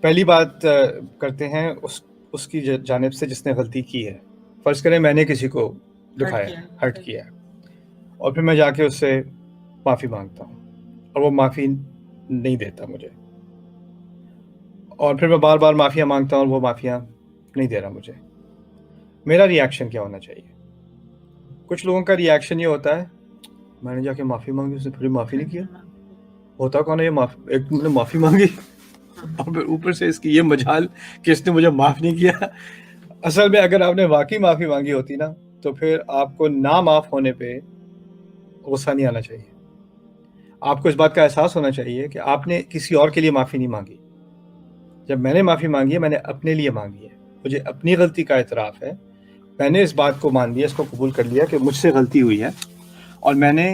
پہلی بات کرتے ہیں اس کی جانب سے جس نے غلطی کی ہے. فرض کریں میں نے کسی کو دکھایا، ہرٹ کیا ہے، اور پھر میں جا کے اس سے معافی مانگتا ہوں اور وہ معافی نہیں دیتا مجھے، اور پھر میں بار بار معافیاں مانگتا ہوں اور وہ معافیاں نہیں دے رہا مجھے. میرا ری ایکشن کیا ہونا چاہیے؟ کچھ لوگوں کا ری ایکشن یہ ہوتا ہے میں نے جا کے معافی مانگی، اس نے پھر معافی نہیں کیا. ہوتا کون ہے یہ ایک نے معافی مانگی اور پھر اوپر سے اس کی یہ مجال کہ اس نے مجھے معاف نہیں کیا. اصل میں اگر آپ نے واقعی معافی مانگی ہوتی نا تو پھر آپ کو نہ معاف ہونے پہ غصہ نہیں آنا چاہیے. آپ کو اس بات کا احساس ہونا چاہیے کہ آپ نے کسی اور کے لیے معافی نہیں مانگی. جب میں نے معافی مانگی ہے میں نے اپنے لیے مانگی ہے، مجھے اپنی غلطی کا اعتراف ہے. میں نے اس بات کو مان لیا، اس کو قبول کر لیا کہ مجھ سے غلطی ہوئی ہے، اور میں نے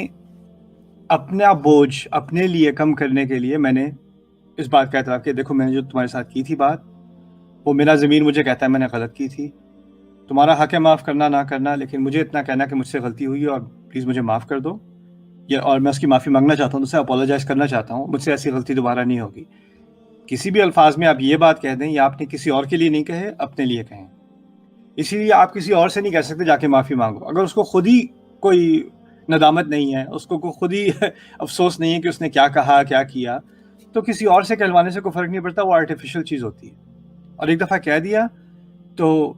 اپنا بوجھ اپنے لیے کم کرنے کے لیے میں نے اس بات کا اعتراف کیا دیکھو میں نے جو تمہارے ساتھ کی تھی بات، وہ میرا ضمیر مجھے کہتا ہے میں نے غلط کی تھی. تمہارا حق ہے معاف کرنا نہ کرنا، لیکن مجھے اتنا کہنا کہ مجھ سے غلطی ہوئی ہے اور پلیز مجھے معاف کر دو، اور میں اس کی معافی مانگنا چاہتا ہوں، اسے اپولوجائز کرنا چاہتا ہوں، مجھ سے ایسی غلطی دوبارہ نہیں ہوگی. کسی بھی الفاظ میں آپ یہ بات کہہ دیں یا آپ نے کسی اور کے لیے نہیں کہے، اپنے لیے کہیں. اسی لیے آپ کسی اور سے نہیں کہہ سکتے جا کے معافی مانگو. اگر اس کو خود ہی کوئی ندامت نہیں ہے، اس کو خود ہی افسوس نہیں ہے کہ اس نے کیا کہا کیا کیا، تو کسی اور سے کہلوانے سے کوئی فرق نہیں پڑتا. وہ آرٹیفیشل چیز ہوتی ہے. اور ایک دفعہ کہہ دیا تو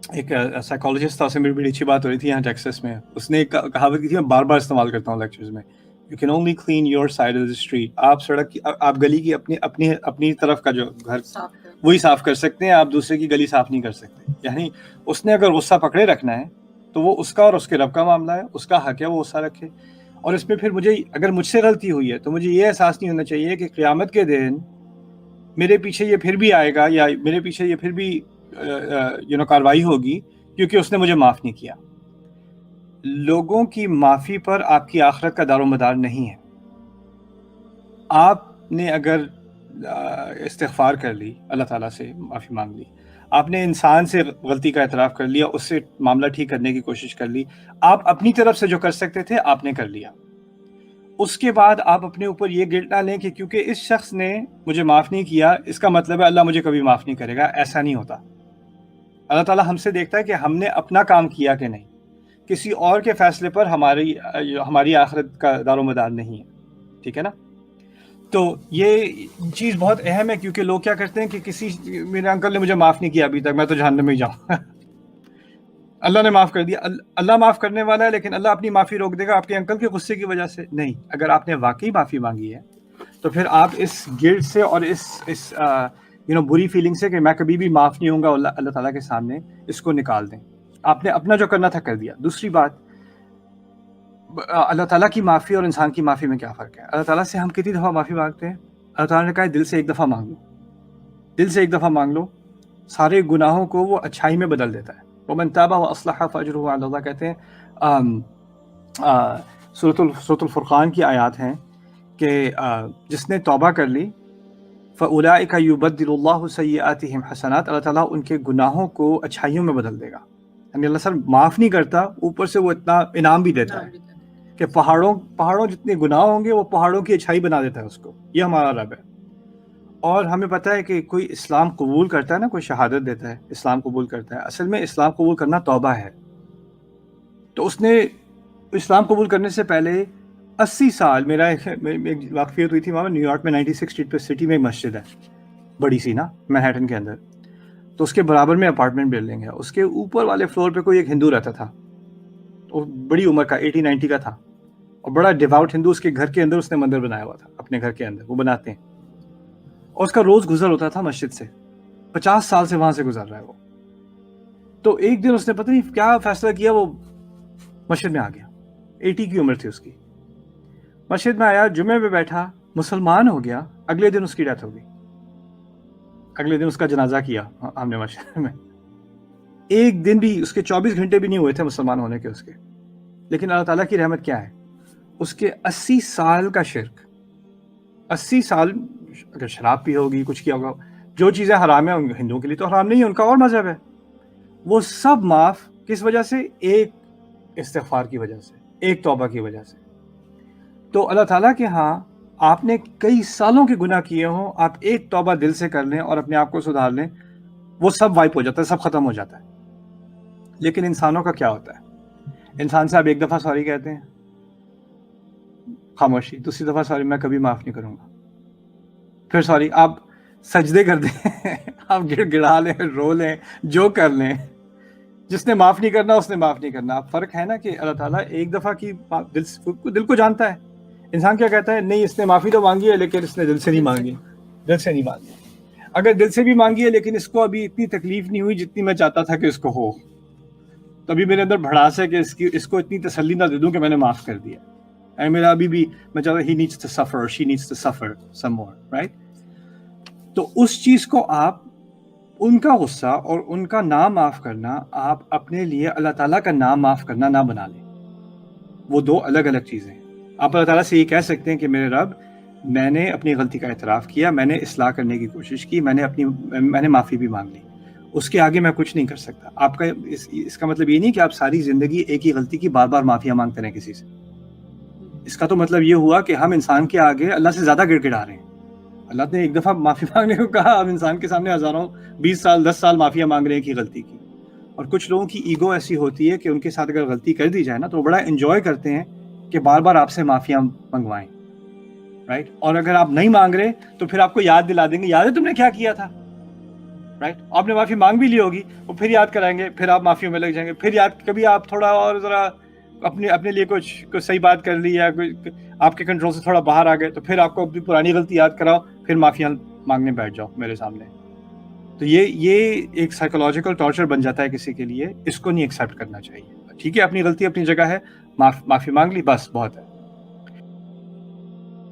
ایک سائیکالوجسٹ تھا، اس سے میری بڑی اچھی بات ہو رہی تھی یہاں ٹیکسس میں. اس نے ایک کہاوت کی تھی، میں بار بار استعمال کرتا ہوں لیکچرز میں، you can only clean your side of the street. آپ سڑک کی، آپ گلی کی اپنی طرف کا جو گھر وہی صاف کر سکتے ہیں، آپ دوسرے کی گلی صاف نہیں کر سکتے. یعنی اس نے اگر غصہ پکڑے رکھنا ہے تو وہ اس کا اور اس کے رب کا معاملہ ہے، اس کا حق ہے وہ غصہ رکھے. اور اس میں پھر اگر مجھ سے غلطی ہوئی ہے تو مجھے یہ احساس نہیں ہونا چاہیے کہ قیامت کے دن میرے پیچھے یہ پھر بھی آئے گا یا میرے پیچھے یہ پھر بھی کاروائی ہوگی کیونکہ اس نے مجھے معاف نہیں کیا. لوگوں کی معافی پر آپ کی آخرت کا دار و مدار نہیں ہے. آپ نے اگر استغفار کر لی، اللہ تعالیٰ سے معافی مانگ لی، آپ نے انسان سے غلطی کا اعتراف کر لیا، اس سے معاملہ ٹھیک کرنے کی کوشش کر لی، آپ اپنی طرف سے جو کر سکتے تھے آپ نے کر لیا. اس کے بعد آپ اپنے اوپر یہ گلٹ نہ لیں کہ کیونکہ اس شخص نے مجھے معاف نہیں کیا اس کا مطلب ہے اللہ مجھے کبھی معاف نہیں کرے گا. ایسا نہیں ہوتا. اللہ تعالیٰ ہم سے دیکھتا ہے کہ ہم نے اپنا کام کیا کہ نہیں. کسی اور کے فیصلے پر ہماری آخرت کا دار و مدار نہیں ہے. ٹھیک ہے نا؟ تو یہ چیز بہت اہم ہے، کیونکہ لوگ کیا کرتے ہیں کہ میرے انکل نے مجھے معاف نہیں کیا ابھی تک، میں تو جہنم میں ہی جاؤں. اللہ نے معاف کر دیا. اللہ معاف کرنے والا ہے، لیکن اللہ اپنی معافی روک دے گا آپ کے انکل کے غصے کی وجہ سے نہیں. اگر آپ نے واقعی معافی مانگی ہے تو پھر آپ اس گلٹ سے اور اس بری فیلنگ سے کہ میں کبھی بھی معاف نہیں ہوں گا اللہ تعالیٰ کے سامنے، اس کو نکال دیں. آپ نے اپنا جو کرنا تھا کر دیا. دوسری بات، اللہ تعالیٰ کی معافی اور انسان کی معافی میں کیا فرق ہے؟ اللہ تعالیٰ سے ہم کتنی دفعہ معافی مانگتے ہیں؟ اللہ تعالیٰ نے کہا دل سے ایک دفعہ مانگ لو، دل سے ایک دفعہ مانگ لو، سارے گناہوں کو وہ اچھائی میں بدل دیتا ہے. وَمَن تَابَ وَأَصْلَحَ فَأَجْرُهُ عَلَى اللَّهِ کہتے ہیں. سورۃ الفرقان کی آیات ہیں کہ جس نے توبہ کر لی فَأُولَٰئِكَ يُبَدِّلُ اللَّهُ سَيِّئَاتِهِمْ حَسَنَاتٍ، اللہ تعالیٰ ان کے گناہوں کو اچھائیوں میں بدل دے گا. یعنی اللہ صرف معاف نہیں کرتا، اوپر سے وہ اتنا انعام بھی دیتا ہے کہ پہاڑوں جتنے گناہ ہوں گے وہ پہاڑوں کی اچھائی بنا دیتا ہے اس کو. یہ ہمارا رب ہے. اور ہمیں پتہ ہے کہ کوئی اسلام قبول کرتا ہے نا، کوئی شہادت دیتا ہے اسلام قبول کرتا ہے، اصل میں اسلام قبول کرنا توبہ ہے. تو اس نے اسلام قبول کرنے سے پہلے 80 سال میری ایک واقفیت ہوئی تھی وہاں نیو یارک میں 96 اسٹریٹ پہ سٹی میں ایک مسجد ہے بڑی سی نا، مینہٹن کے اندر. تو اس کے برابر میں اپارٹمنٹ بلڈنگ ہے. اس کے اوپر والے فلور پہ کوئی ایک ہندو رہتا تھا، وہ بڑی عمر کا 80-90 کا تھا، اور بڑا ڈیواؤٹ ہندو. اس کے گھر کے اندر اس نے مندر بنایا ہوا تھا، اپنے گھر کے اندر وہ بناتے ہیں. اور اس کا روز گزر ہوتا تھا مسجد سے. 50 سال سے وہاں سے گزر رہا ہے وہ. تو ایک دن اس نے پتہ نہیں کیا فیصلہ کیا، وہ مسجد میں آ گیا. 80 کی عمر تھی اس کی. مسجد میں آیا، جمعے پہ بیٹھا، مسلمان ہو گیا. اگلے دن اس کی ڈیتھ ہو گئی. اگلے دن اس کا جنازہ کیا ہم نے مسجد میں. ایک دن بھی اس کے 24 گھنٹے بھی نہیں ہوئے تھے مسلمان ہونے کے اس کے. لیکن اللہ تعالیٰ کی رحمت کیا ہے، اس کے 80 سال کا شرک، 80 سال اگر شراب پی ہوگی، کچھ کیا ہوگا، جو چیزیں حرام ہیں ہندوؤں کے لیے تو حرام نہیں ہے، ان کا اور مذہب ہے، وہ سب معاف. کس وجہ سے؟ ایک استغفار کی وجہ سے، ایک توبہ کی وجہ سے. تو اللہ تعالیٰ کے ہاں آپ نے کئی سالوں کے گناہ کیے ہوں، آپ ایک توبہ دل سے کر لیں اور اپنے آپ کو سدھار لیں، وہ سب وائپ ہو جاتا ہے، سب ختم ہو جاتا ہے. لیکن انسانوں کا کیا ہوتا ہے؟ انسان سے آپ ایک دفعہ سوری کہتے ہیں، خاموشی، دوسری دفعہ سوری میں کبھی معاف نہیں کروں گا، پھر سوری، آپ سجدے کر دیں، آپ گڑ گڑا لیں، رو لیں، جو کر لیں، جس نے معاف نہیں کرنا اس نے معاف نہیں کرنا. اب فرق ہے نا کہ اللہ تعالیٰ ایک دفعہ کی دل کو جانتا ہے. انسان کیا کہتا ہے؟ نہیں، اس نے معافی تو مانگی ہے لیکن اس نے دل سے نہیں مانگی، دل سے نہیں مانگی. اگر دل سے بھی مانگی ہے لیکن اس کو ابھی اتنی تکلیف نہیں ہوئی جتنی میں چاہتا تھا کہ اس کو ہو، تبھی میرے اندر بھڑاس ہے کہ اس کو اتنی تسلی نہ دے دوں کہ میں نے معاف کر دیا. میرا ابھی بھی میں چاہتا ہوں he needs to suffer, she needs to suffer some more, right؟ تو اس چیز کو آپ، ان کا غصہ اور ان کا نہ معاف کرنا، آپ اپنے لیے اللہ تعالیٰ کا نام معاف کرنا نہ بنا لیں. وہ دو الگ الگ چیزیں ہیں. آپ اللہ تعالیٰ سے یہ کہہ سکتے ہیں کہ میرے رب، میں نے اپنی غلطی کا اعتراف کیا، میں نے اصلاح کرنے کی کوشش کی، میں نے معافی بھی مانگ لی، اس کے آگے میں کچھ نہیں کر سکتا. آپ کا اس کا مطلب یہ نہیں کہ آپ ساری زندگی ایک ہی غلطی کی بار بار معافیاں مانگتے رہیں کسی سے. اس کا تو مطلب یہ ہوا کہ ہم انسان کے آگے اللہ سے زیادہ گڑ گڑا رہے ہیں. اللہ نے ایک دفعہ معافی مانگنے کو کہا، اب انسان کے سامنے ہزاروں 20 سال 10 سال معافیاں مانگ رہے ہیں کی غلطی کی. اور کچھ لوگوں کی ایگو ایسی ہوتی ہے کہ ان کے ساتھ اگر غلطی کر دی جائے نا تو وہ بڑا انجوائے کرتے ہیں کہ بار بار آپ سے معافیاں منگوائیں، رائٹ؟ اور اگر آپ نہیں مانگ رہے تو پھر آپ کو یاد دلا دیں گے، یاد ہے تم نے کیا کیا تھا، رائٹ؟ آپ نے معافی مانگ بھی لی ہوگی، وہ پھر یاد کرائیں گے، پھر آپ معافیوں میں لگ جائیں گے، پھر یاد کبھی آپ تھوڑا اور ذرا اپنے لیے کچھ صحیح بات کر لی یا آپ کے کنٹرول سے تھوڑا باہر آ گئے تو پھر آپ کو اپنی پرانی غلطی یاد کراؤ، پھر معافیاں مانگنے بیٹھ جاؤ میرے سامنے. تو یہ ایک سائیکولوجیکل ٹارچر بن جاتا ہے کسی کے لیے. اس کو نہیں ایکسیپٹ کرنا چاہیے. ٹھیک ہے، اپنی غلطی اپنی جگہ ہے، معافی مانگ لی، بس بہت ہے.